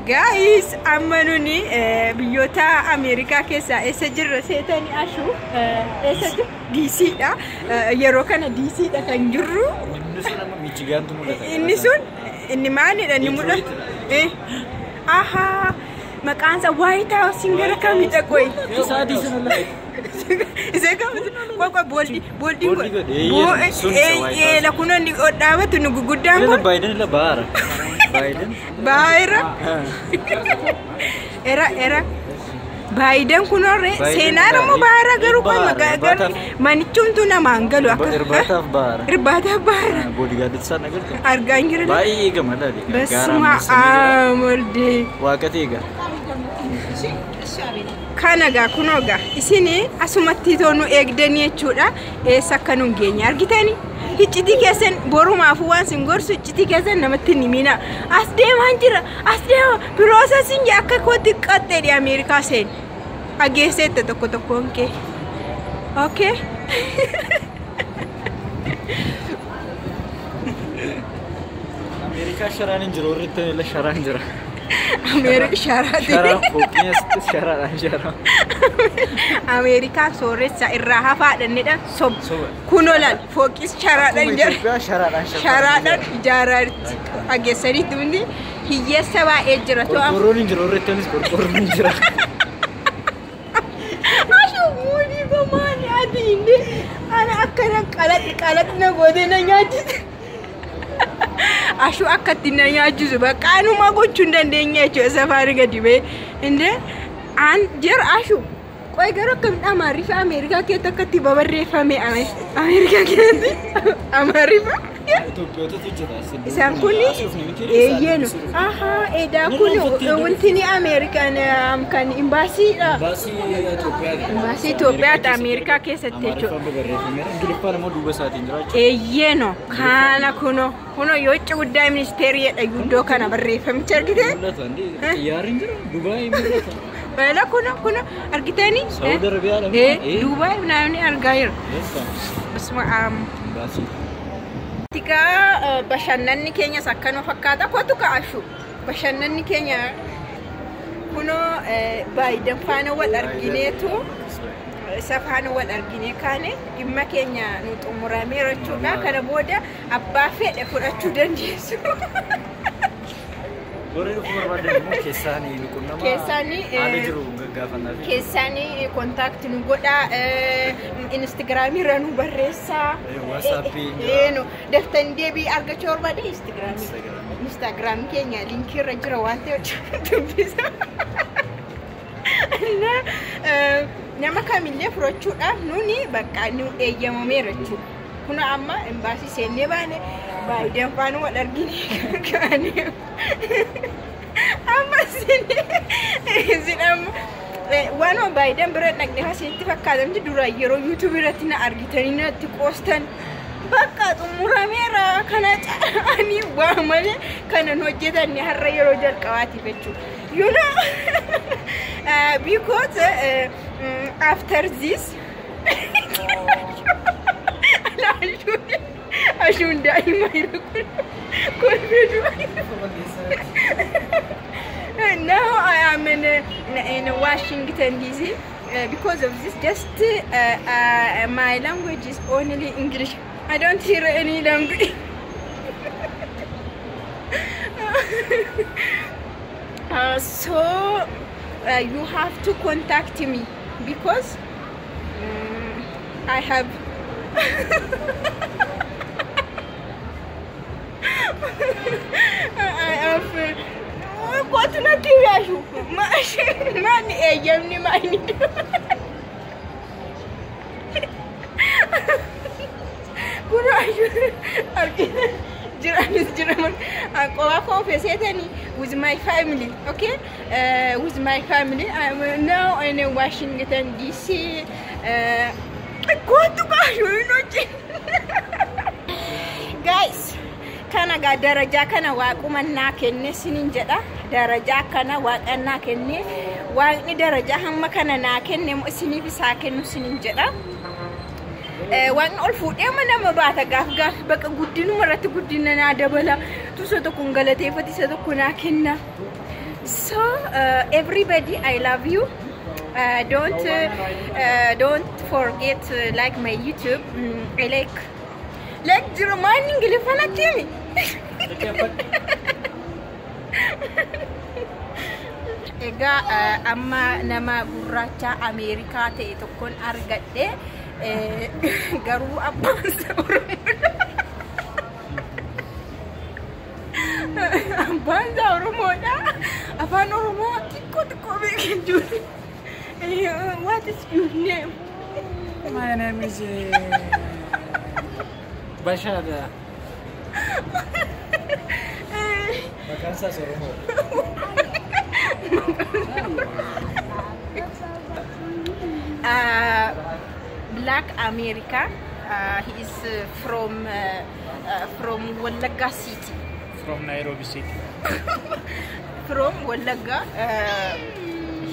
Guys, ammanuni biyyoota Ameerikaa keessa eessa jirra seetanii ashu eessa DC dha yeroo kana DC dha kan jirru inni sun inni maalidha ni mul'ata aha maqaan isaa White House gara kamidha qoy isaadii sanallee isa kamidha boldi la kuno ni dhaabatu nu guguddaan kun Biden la baara Biden baira era Biden kunore senara mo baara garu ko magagar manichuntu na mangalu akka irbata baara bodyguard sana galto argangire bai gamada de basma amolde waqatiga kanaga kunoga isini asumatti tonu egdeni jechuudha sakkanun geenya argitani hicciti kessen borumaaf waan singorsu hicciti kessen namatti nimina asdeeman jira asdeema processing akka kooti qatte di America sen ageessette tokko tokkonke okay America sharan injiro ritte la sharan jira America sharan fokiyas sharan America soressa irra hafaadhanidha sob kunolal fokis sharadan jira sharadan jarar ageessani dundi hiyyeessa baay'ee jira to qorqorroon injiro rittenis qorqorroon jira ashu muni gomani adinde ana akkana qalat na godena nyaati ashu akkatti na nyaachisu bakka anuma gochuun dandeenya jechuudha safaari gadi bee inde an jer ashu qoy garo kam amarifa America ke takatti babarreeffame America ke amarifa isan kuni yenu aha eda kuni wontini American kan embassy Ethiopia ta America ke settecho yenu kana kuno yochi guddaa ministeri ya yudo kana barreeffame chargite Dubai Bela kuno argitani Saudi Arabia Dubai naani argair basma tika bashannanni Kenya sakkano fakkaata kotu ka ashu bashannanni Kenya kuno Biden faana wal argineetu safaana wal argine kaane dhimma Kenya nu xumurameera jechuudha kana booda abbaa fedhe fudhachuu dandeessu Kesani contact nu goda Instagram ranu barresa WhatsApp no deftan debi arga chorba de Instagram Kenya link rajra wante tubisa na nama kamille frochuda nuni bakka nu eyyamamera chu kuna amma embassy senne bane Biden fanu wadargini kane amma sinam wano Biden bere nagde hasinti fakkaadam dura yero YouTube irratti na argitani na tikostan bakka xumuramera kana ani waamale kana hojjetan ni harra yero jalqabaati fechu you know because after this Ashun daima now I am in Washington DC because of this just my language is only English I don't hear any language so you have to contact me because I have what na tiwashu mani ejamni mani kurashu jiraman ko fesetani with my family okay with my family I'm now in Washington DC guys kana ga daraja kana waqumanna kenne sinin jeda daraja kana waqanna kenne waqni daraja hamma kana na kenne mu sini fi sakennu sinin jeda waqni ol fude mana mabata gaf baka guddinu marati guddina na dabala to so to kun galate fati so to kuna kenna So everybody, I love you. Don't forget like my YouTube. I like Germany Gilifana Timmy. Ega amma nama gurracha America ta'e tokkon argadhe garuu abbaan Oromoodha. Afaan Oromoo xiqqoo beekan jiru. What is your name? My name is Bashada. Makansa Oromo. Black America. He is from Wallagga City. From Nairobi City. From Wallagga.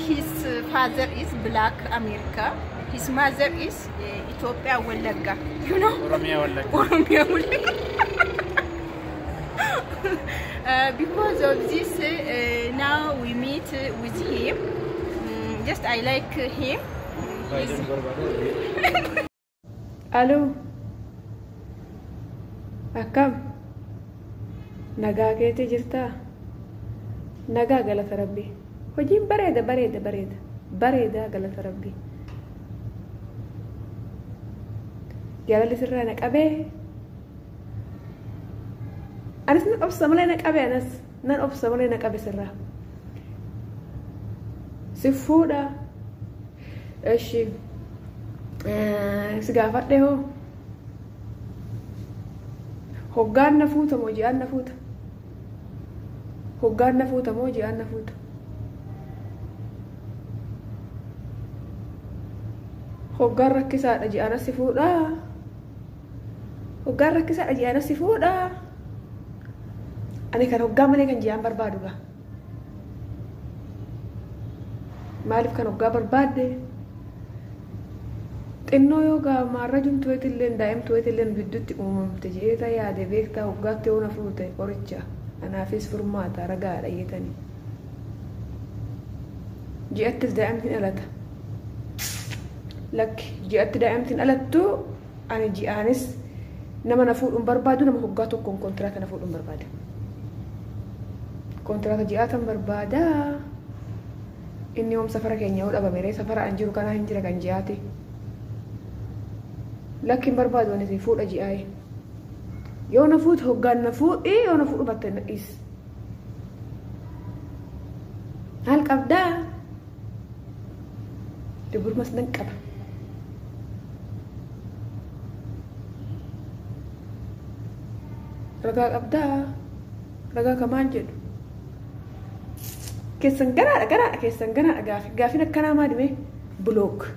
His father is Black America. His mother is Ethiopia Wallagga. You know? Oromia Wallagga. Oromia Wallagga. Because of this, now we meet with him. Just I like him. Hello. Akkam. Nagaa keetti jirta? Nagaa galata Rabbi. Hojiin bareeda galata Rabbi. Jaalalli sirraa na qabee. Anis nan obsa malee na qabee nan obsa malee na qabe sirraa. Si fuudha. Eshi. Si gaafadhe hoo. Hoggaan na fuuta moo ji'aan na fuuta? Hoggaan na fuuta moo ji'aan na fuuta? Hoggaan rakkisaadha ji'aan si fuudha. Hoggaan rakkisaadha ji'aan si fuudha. Ani kan hoggaa malee kan ji'aan barbaadu gaa. Maaliif kan hoggaa barbaadde? Xinnoo yoo gaamaarra jumtuutillee daa'imtuutillee bidduutti uumamte jeeta yaade beektaa hoggaatti yoo na fuute qoricha anaafis furmaata ragaadha jeetanii. Ji'attis daa'imtiin alata. Lakki ji'atti daa'imtiin alattu ani ji'aanis nama na fuudhuun barbaadu nama hoggaa tokkoon kontiraata na fuudhuun barbaada. Kontiraata ji'aatan barbaada. Inni hoom safara keenya yoo dhabame safara an jiru kanaa hin jira kan ji'aati. Lakkin barbaadu ani si fuudha ji'aayi. Yoo na fuute hoggaan na fuudhi yoo na fuudhu batte na dhiis. Haal qabdaa? Duburmas nan qaba. Ragaa qabdaa? Ragaa kamaan jedhu. Keessan ganaadha keessan ganaadha gaafin akkanaa maa dhime? Block.